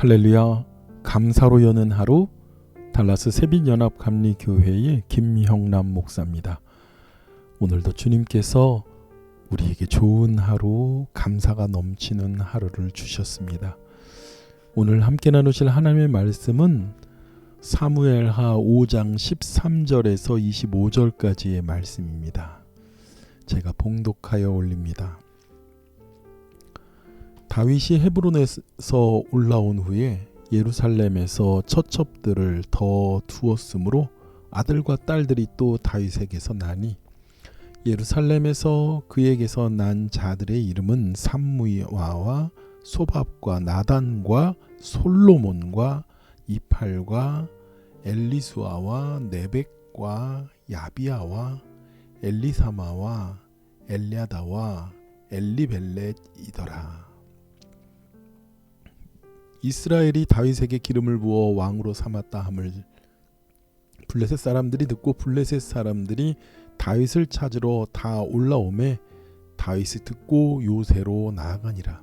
할렐루야. 감사로 여는 하루, 달라스 새빛연합감리교회의 김형남 목사입니다. 오늘도 주님께서 우리에게 좋은 하루, 감사가 넘치는 하루를 주셨습니다. 오늘 함께 나누실 하나님의 말씀은 사무엘하 5장 13절에서 25절까지의 말씀입니다. 제가 봉독하여 올립니다. 다윗이 헤브론에서 올라온 후에 예루살렘에서 처첩들을 더 두었으므로 아들과 딸들이 또 다윗에게서 나니 예루살렘에서 그에게서 난 자들의 이름은 삼무아와 소밥과 나단과 솔로몬과 이팔과 엘리수아와 네벡과 야비아와 엘리사마와 엘랴다와 엘리벨렛이더라. 이스라엘이 다윗에게 기름을 부어 왕으로 삼았다 함을 블레셋 사람들이 듣고 블레셋 사람들이 다윗을 찾으러 다 올라오매 다윗이 듣고 요새로 나아가니라.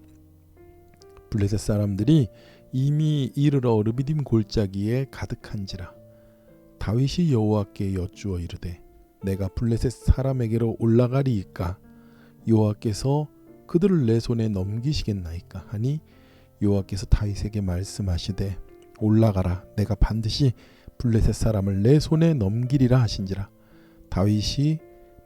블레셋 사람들이 이미 이르러 르비딤 골짜기에 가득한지라. 다윗이 여호와께 여쭈어 이르되 내가 블레셋 사람에게로 올라가리이까 여호와께서 그들을 내 손에 넘기시겠나이까 하니 여호와께서 다윗에게 말씀하시되 올라가라. 내가 반드시 블레셋 사람을 내 손에 넘기리라 하신지라. 다윗이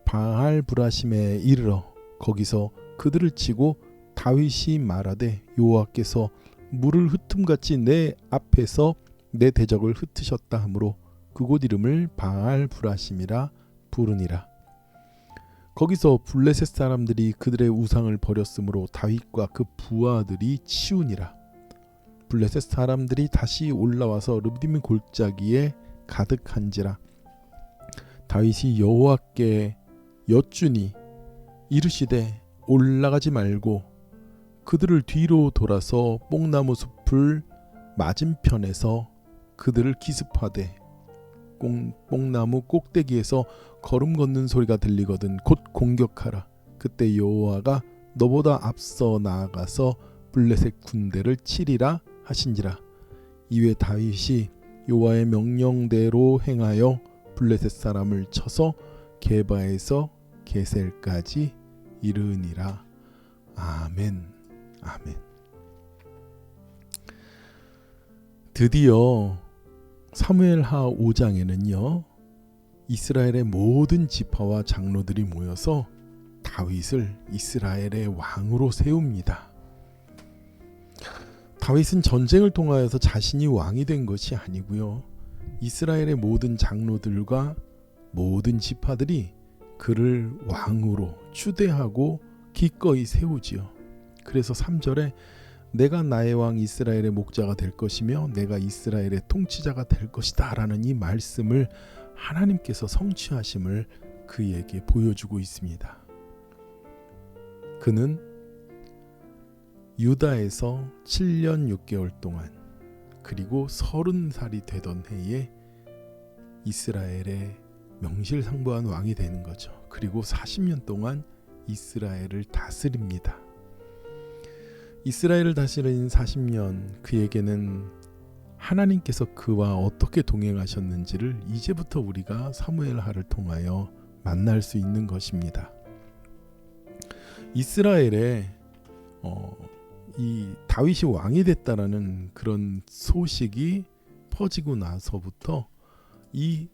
바알 브라심에 이르러 거기서 그들을 치고 다윗이 말하되 여호와께서 물을 흩음같이 내 앞에서 내 대적을 흩으셨다 하므로 그곳 이름을 바알 브라심이라 부르니라. 거기서 블레셋 사람들이 그들의 우상을 버렸으므로 다윗과 그 부하들이 치우니라. 블레셋 사람들이 다시 올라와서 르비딤 골짜기에 가득한지라. 다윗이 여호와께 여쭈니 이르시되 올라가지 말고 그들을 뒤로 돌아서 뽕나무 숲을 맞은편에서 그들을 기습하되 뽕나무 꼭대기에서 걸음 걷는 소리가 들리거든 곧 공격하라. 그때 여호와가 너보다 앞서 나아가서 블레셋 군대를 치리라 하신지라. 이에 다윗이 여호와의 명령대로 행하여 블레셋 사람을 쳐서 게바에서 게셀까지 이르니라. 아멘. 아멘. 드디어 사무엘하 5장에는요 이스라엘의 모든 지파와 장로들이 모여서 다윗을 이스라엘의 왕으로 세웁니다. 다윗은 전쟁을 통하여서 자신이 왕이 된 것이 아니고요. 이스라엘의 모든 장로들과 모든 지파들이 그를 왕으로 추대하고 기꺼이 세우지요. 그래서 3절에 내가 나의 왕 이스라엘의 목자가 될 것이며 내가 이스라엘의 통치자가 될 것이다 라는 이 말씀을 하나님께서 성취하심을 그에게 보여주고 있습니다. 그는 유다에서 7년 6개월 동안 그리고 30살이 되던 해에 이스라엘의 명실상부한 왕이 되는 거죠. 그리고 40년 동안 이스라엘을 다스립니다. 이스라엘을 다스린 40년 그에게는 하나님께서 그와 어떻게 동행하셨는지를 이제부터 우리가 사무엘하를 통하여 만날 수 있는 것입니다. 이스라엘에 이 다윗이 왕이 됐다라는 그런 소식이 퍼지고 나서부터 이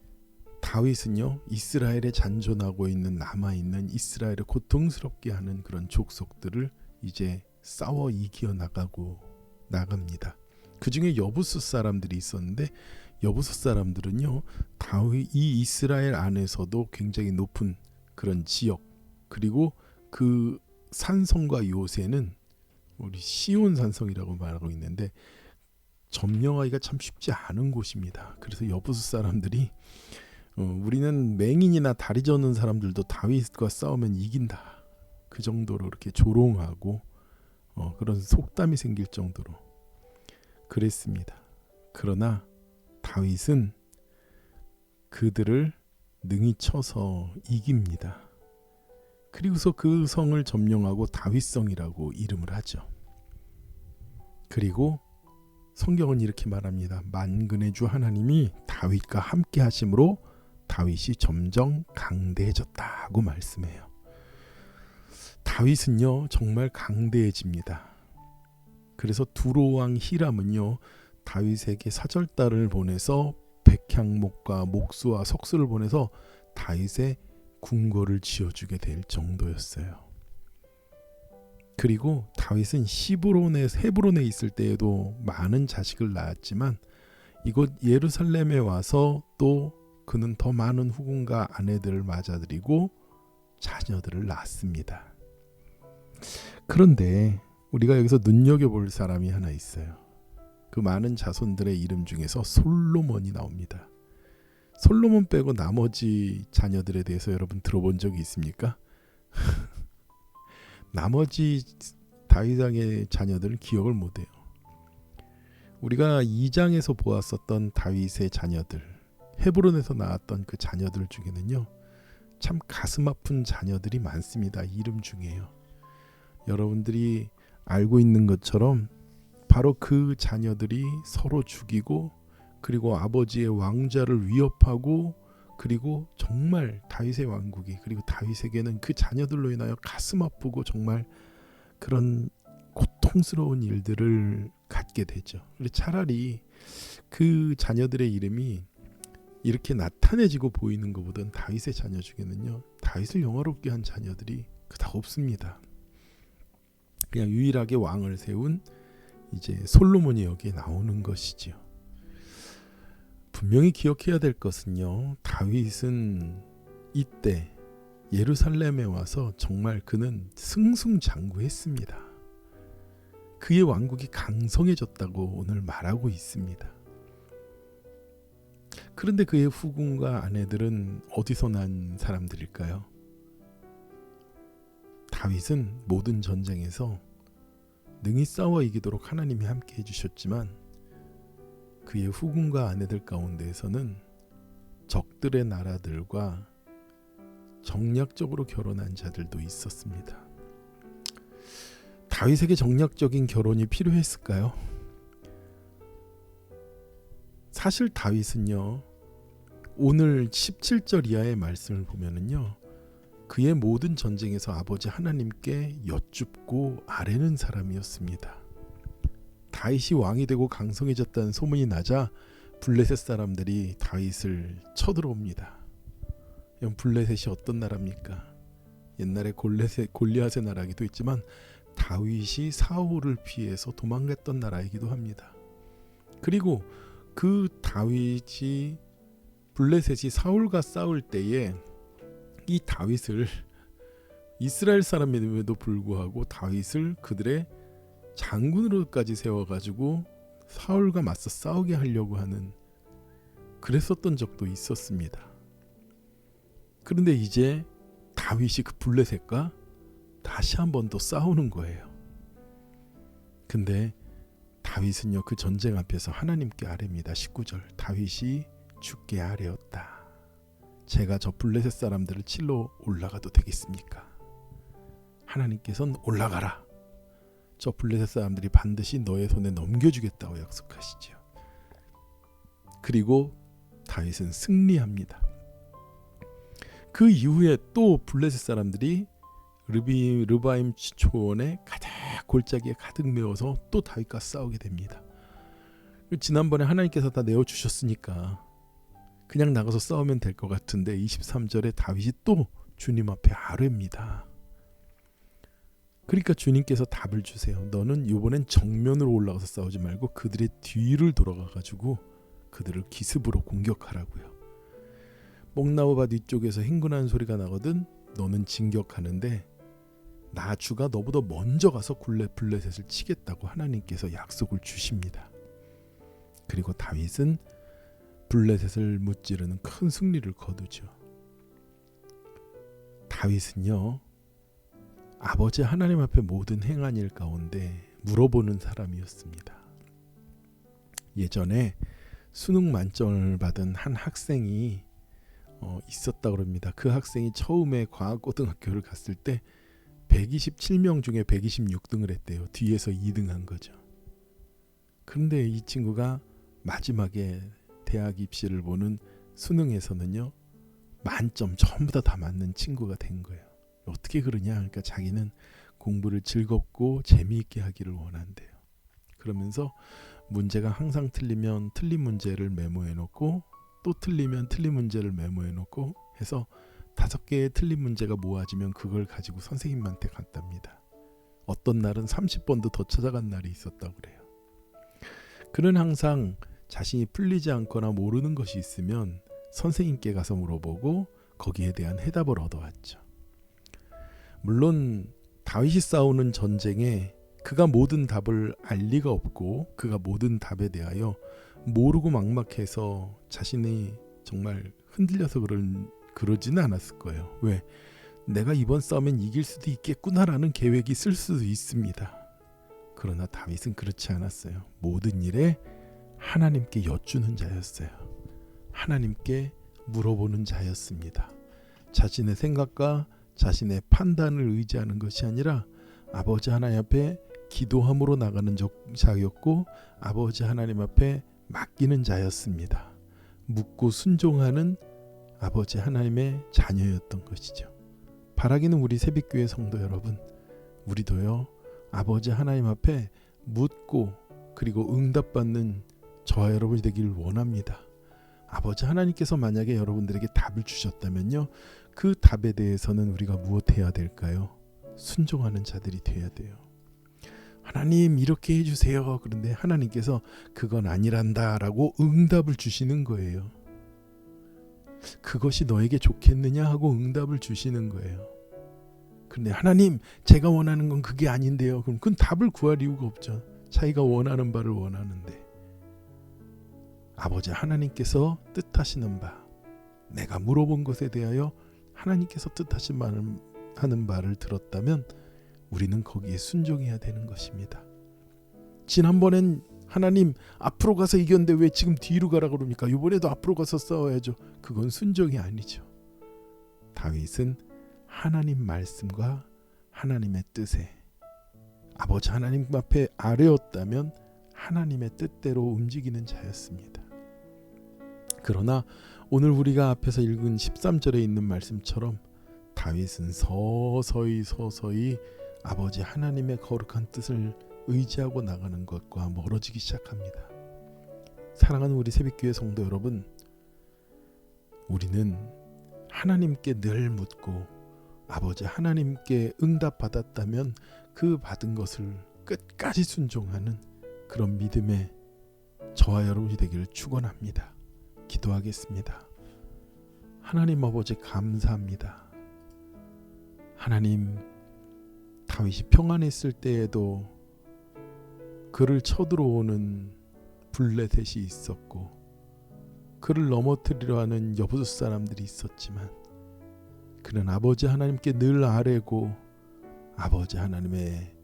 다윗은요 이스라엘에 잔존하고 있는 남아있는 이스라엘을 고통스럽게 하는 그런 족속들을 이제 싸워 이겨 나갑니다. 그 중에 여부스 사람들이 있었는데 여부스 사람들은요 다윗 이 이스라엘 안에서도 굉장히 높은 그런 지역 그리고 그 산성과 요새는 우리 시온 산성이라고 말하고 있는데 점령하기가 참 쉽지 않은 곳입니다. 그래서 여부스 사람들이 우리는 맹인이나 다리 저는 사람들도 다윗과 싸우면 이긴다. 그 정도로 이렇게 조롱하고 그런 속담이 생길 정도로 그랬습니다. 그러나 다윗은 그들을 능히 쳐서 이깁니다. 그리고서 그 성을 점령하고 다윗성이라고 이름을 하죠. 그리고 성경은 이렇게 말합니다. 만군의 주 하나님이 다윗과 함께 하심으로 다윗이 점점 강대해졌다고 말씀해요. 다윗은요 정말 강대해집니다. 그래서 두로왕 히람은요 다윗에게 사절단을 보내서 백향목과 목수와 석수를 보내서 다윗의 궁궐을 지어주게 될 정도였어요. 그리고 다윗은 헤브론에 있을 때에도 많은 자식을 낳았지만 이곳 예루살렘에 와서 또 그는 더 많은 후궁과 아내들을 맞아들이고 자녀들을 낳았습니다. 그런데 우리가 여기서 눈여겨볼 사람이 하나 있어요. 그 많은 자손들의 이름 중에서 솔로몬이 나옵니다. 솔로몬 빼고 나머지 자녀들에 대해서 여러분 들어본 적이 있습니까? 나머지 다윗 왕의 자녀들은 기억을 못해요. 우리가 2장에서 보았었던 다윗의 자녀들, 헤브론에서 나왔던 그 자녀들 중에는요 참 가슴 아픈 자녀들이 많습니다. 이름 중에요. 여러분들이 알고 있는 것처럼 바로 그 자녀들이 서로 죽이고 그리고 아버지의 왕좌를 위협하고 그리고 정말 다윗의 왕국이 그리고 다윗에게는 그 자녀들로 인하여 가슴 아프고 정말 그런 고통스러운 일들을 갖게 되죠. 차라리 그 자녀들의 이름이 이렇게 나타내지고 보이는 것보다는 다윗의 자녀 중에는요 다윗을 영화롭게 한 자녀들이 그닥 없습니다. 그냥 유일하게 왕을 세운 이제 솔로몬이 여기에 나오는 것이지요. 분명히 기억해야 될 것은요 다윗은 이때 예루살렘에 와서 정말 그는 승승장구했습니다. 그의 왕국이 강성해졌다고 오늘 말하고 있습니다. 그런데 그의 후궁과 아내들은 어디서 난 사람들일까요? 다윗은 모든 전쟁에서 능히 싸워 이기도록 하나님이 함께 해주셨지만 그의 후궁과 아내들 가운데에서는 적들의 나라들과 정략적으로 결혼한 자들도 있었습니다. 다윗에게 정략적인 결혼이 필요했을까요? 사실 다윗은요 오늘 17절 이하의 말씀을 보면은요 그의 모든 전쟁에서 아버지 하나님께 여쭙고 아뢰는 사람이었습니다. 다윗이 왕이 되고 강성해졌다는 소문이 나자 블레셋 사람들이 다윗을 쳐들어옵니다. 블레셋이 어떤 나라입니까? 옛날에 골리앗의 나라이기도 했지만 다윗이 사울을 피해서 도망갔던 나라이기도 합니다. 그리고 그 다윗이 블레셋이 사울과 싸울 때에 이 다윗을 이스라엘 사람임에도 불구하고 다윗을 그들의 장군으로까지 세워가지고 사울과 맞서 싸우게 하려고 하는 그랬었던 적도 있었습니다. 그런데 이제 다윗이 그 블레셋과 다시 한 번 더 싸우는 거예요. 근데 다윗은요 그 전쟁 앞에서 하나님께 아뢰입니다. 19절 다윗이 주께 아뢰었다. 제가 저 블레셋 사람들을 칠러 올라가도 되겠습니까? 하나님께서는 올라가라. 저 블레셋 사람들이 반드시 너의 손에 넘겨주겠다고 약속하시지요. 그리고 다윗은 승리합니다. 그 이후에 또 블레셋 사람들이 르바임 초원에 가득 골짜기에 가득 메워서 또 다윗과 싸우게 됩니다. 지난번에 하나님께서 다 내어주셨으니까 그냥 나가서 싸우면 될 것 같은데 23절에 다윗이 또 주님 앞에 아뢰입니다. 그러니까 주님께서 답을 주세요. 너는 이번엔 정면으로 올라가서 싸우지 말고 그들의 뒤를 돌아가가지고 그들을 기습으로 공격하라고요. 뽕나무밭 뒤쪽에서 행군하는 소리가 나거든 너는 진격하는데 나 주가 너보다 먼저 가서 블레셋을 치겠다고 하나님께서 약속을 주십니다. 그리고 다윗은 블레셋을 무찌르는 큰 승리를 거두죠. 다윗은요 아버지 하나님 앞에 모든 행한 일 가운데 물어보는 사람이었습니다. 예전에 수능 만점을 받은 한 학생이 있었다고 합니다. 그 학생이 처음에 과학고등학교를 갔을 때 127명 중에 126등을 했대요. 뒤에서 2등한 거죠. 그런데 이 친구가 마지막에 대학 입시를 보는 수능에서는요, 만점 전부 다 맞는 친구가 된 거예요. 어떻게 그러냐? 그러니까 자기는 공부를 즐겁고 재미있게 하기를 원한대요. 그러면서 문제가 항상 틀리면 틀린 문제를 메모해 놓고, 또 틀리면 틀린 문제를 메모해 놓고 해서 5개의 틀린 문제가 모아지면 그걸 가지고 선생님한테 갔답니다. 어떤 날은 30번도 더 찾아간 날이 있었다고 그래요. 그는 항상 자신이 풀리지 않거나 모르는 것이 있으면 선생님께 가서 물어보고 거기에 대한 해답을 얻어왔죠. 물론 다윗이 싸우는 전쟁에 그가 모든 답을 알 리가 없고, 그가 모든 답에 대하여 모르고 막막해서 자신이 정말 흔들려서 그러지는 않았을 거예요. 왜? 내가 이번 싸움엔 이길 수도 있겠구나라는 계획이 있을 수도 있습니다. 그러나 다윗은 그렇지 않았어요. 모든 일에 하나님께 여쭈는 자였어요. 하나님께 물어보는 자였습니다. 자신의 생각과 자신의 판단을 의지하는 것이 아니라 아버지 하나님 앞에 기도함으로 나가는 자였고, 아버지 하나님 앞에 맡기는 자였습니다. 묻고 순종하는 아버지 하나님의 자녀였던 것이죠. 바라기는 우리 새빛교회 성도 여러분, 우리도요, 아버지 하나님 앞에 묻고 그리고 응답받는 저와 여러분이 되기를 원합니다. 아버지 하나님께서 만약에 여러분들에게 답을 주셨다면요, 그 답에 대해서는 우리가 무엇해야 될까요? 순종하는 자들이 되어야 돼요. 하나님 이렇게 해주세요. 그런데 하나님께서 그건 아니란다 라고 응답을 주시는 거예요. 그것이 너에게 좋겠느냐 하고 응답을 주시는 거예요. 그런데 하나님 제가 원하는 건 그게 아닌데요. 그럼 그건 답을 구할 이유가 없죠. 자기가 원하는 바를 원하는데, 아버지 하나님께서 뜻하시는 바, 내가 물어본 것에 대하여 하나님께서 뜻하시는 바를 들었다면 우리는 거기에 순종해야 되는 것입니다. 지난번엔 하나님 앞으로 가서 이겼는데 왜 지금 뒤로 가라 그럽니까? 이번에도 앞으로 가서 싸워야죠. 그건 순종이 아니죠. 다윗은 하나님 말씀과 하나님의 뜻에, 아버지 하나님 앞에 아뢰었다면 하나님의 뜻대로 움직이는 자였습니다. 그러나 오늘 우리가 앞에서 읽은 13절에 있는 말씀처럼 다윗은 서서히 아버지 하나님의 거룩한 뜻을 의지하고 나가는 것과 멀어지기 시작합니다. 사랑하는 우리 새빛교회 성도 여러분, 우리는 하나님께 늘 묻고 아버지 하나님께 응답받았다면 그 받은 것을 끝까지 순종하는 그런 믿음의 저와 여러분이 되기를 축원합니다. 기도하겠습니다. 하나님 아버지 감사합니다. 하나님, 다윗이 평안했을 때에도 그를 쳐들어오는 블레셋이 있었고 그를 넘어뜨리려 하는 여부스 사람들이 있었지만 그는 아버지 하나님께 늘 아뢰고 아버지 하나님의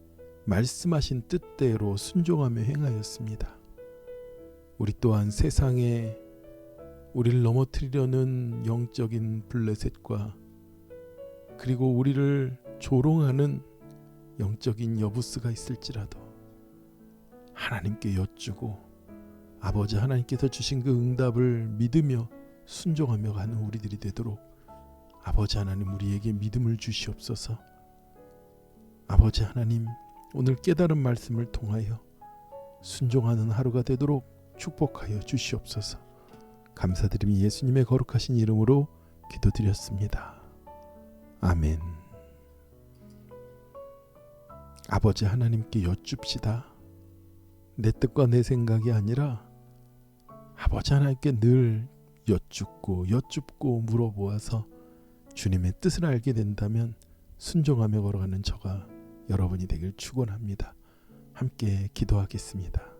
말씀하신 뜻대로 순종하며 행하였습니다. 우리 또한 세상에 우리를 넘어뜨리려는 영적인 블레셋과 그리고 우리를 조롱하는 영적인 여부스가 있을지라도 하나님께 여쭈고 아버지 하나님께서 주신 그 응답을 믿으며 순종하며 가는 우리들이 되도록 아버지 하나님 우리에게 믿음을 주시옵소서. 아버지 하나님, 오늘 깨달은 말씀을 통하여 순종하는 하루가 되도록 축복하여 주시옵소서. 감사드리며 예수님의 거룩하신 이름으로 기도드렸습니다. 아멘. 아버지 하나님께 여쭙시다. 내 뜻과 내 생각이 아니라 아버지 하나님께 늘 여쭙고 물어보아서 주님의 뜻을 알게 된다면 순종하며 걸어가는 저가 여러분이 되길 축원합니다. 함께 기도하겠습니다.